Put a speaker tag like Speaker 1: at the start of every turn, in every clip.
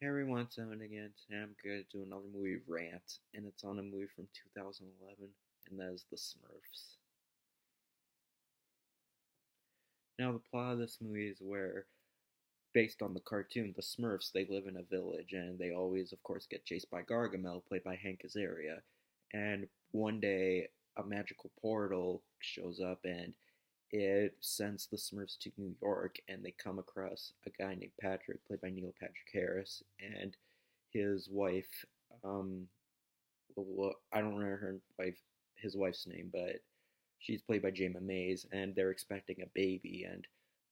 Speaker 1: Hey everyone, it's Evan again. Today I'm going to do another movie, Rant, and it's on a movie from 2011, and that is The Smurfs. Now, the plot of this movie is where, based on the cartoon, the Smurfs, they live in a village, and they always, of course, get chased by Gargamel, played by Hank Azaria. And one day, a magical portal shows up, and it sends the Smurfs to New York, and they come across a guy named Patrick, played by Neil Patrick Harris, and his wife. Um, well, I don't remember his wife's name, but she's played by Jayma Mays, and they're expecting a baby, and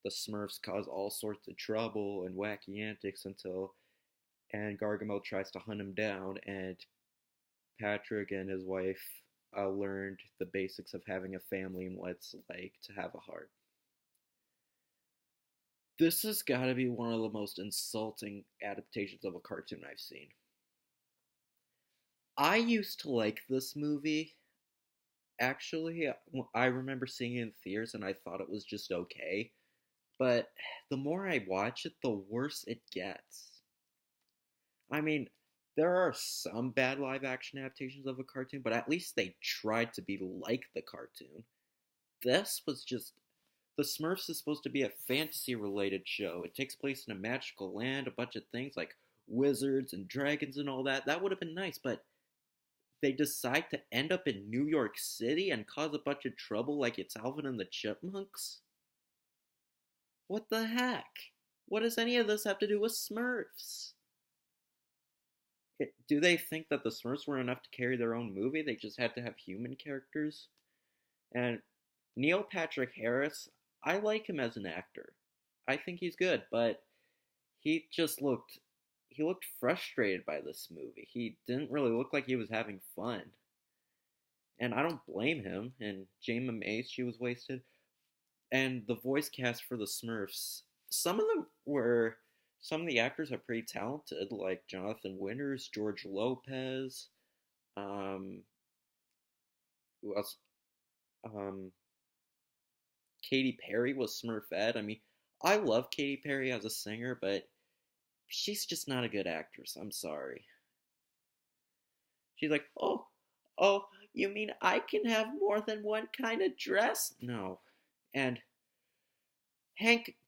Speaker 1: the Smurfs cause all sorts of trouble and wacky antics and Gargamel tries to hunt him down, and Patrick and his wife learned the basics of having a family and what it's like to have a heart. This has got to be one of the most insulting adaptations of a cartoon I've seen. I used to like this movie. Actually, I remember seeing it in theaters and I thought it was just okay. But the more I watch it, the worse it gets. I mean, there are some bad live action adaptations of a cartoon, but at least they tried to be like the cartoon. This was just. The Smurfs is supposed to be a fantasy related show. It takes place in a magical land, a bunch of things like wizards and dragons and all that. That would have been nice, but they decide to end up in New York City and cause a bunch of trouble like it's Alvin and the Chipmunks? What the heck? What does any of this have to do with Smurfs? Do they think that the Smurfs were enough to carry their own movie? They just had to have human characters? And Neil Patrick Harris, I like him as an actor. I think he's good, but he looked frustrated by this movie. He didn't really look like he was having fun. And I don't blame him. And Jayma Mays, she was wasted. And the voice cast for the Smurfs, some of the actors are pretty talented, like Jonathan Winters, George Lopez, um, who else? Um, Katy Perry was Smurfette. I mean, I love Katy Perry as a singer, but she's just not a good actress. I'm sorry. She's like, oh, you mean I can have more than one kind of dress? No. And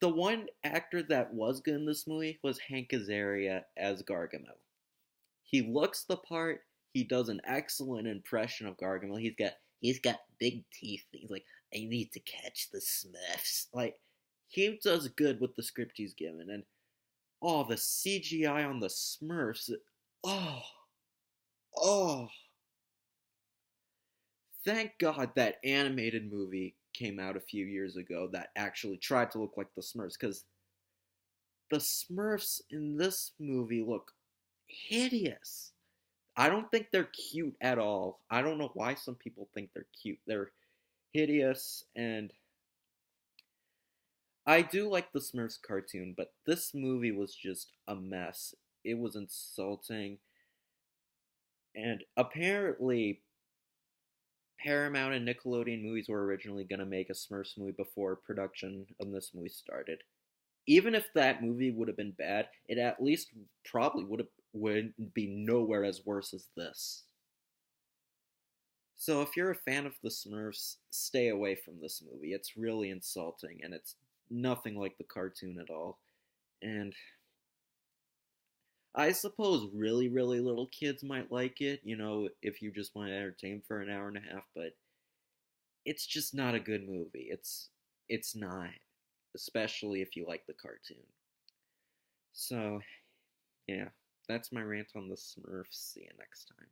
Speaker 1: the one actor that was good in this movie was Hank Azaria as Gargamel. He looks the part. He does an excellent impression of Gargamel. He's got big teeth. He's like, I need to catch the Smurfs. Like, he does good with the script he's given. And the CGI on the Smurfs. Oh, oh. Thank God that animated movie came out a few years ago that actually tried to look like the Smurfs, because the Smurfs in this movie look hideous. I don't think they're cute at all. I don't know why some people think they're cute. They're hideous, and I do like the Smurfs cartoon, but this movie was just a mess. It was insulting, and apparently Paramount and Nickelodeon movies were originally going to make a Smurfs movie before production of this movie started. Even if that movie would have been bad, it at least probably would be nowhere as worse as this. So if you're a fan of the Smurfs, stay away from this movie. It's really insulting, and it's nothing like the cartoon at all. And I suppose really, really little kids might like it, if you just want to entertain for an hour and a half, but it's just not a good movie. It's not, especially if you like the cartoon. So, yeah, that's my rant on the Smurfs. See you next time.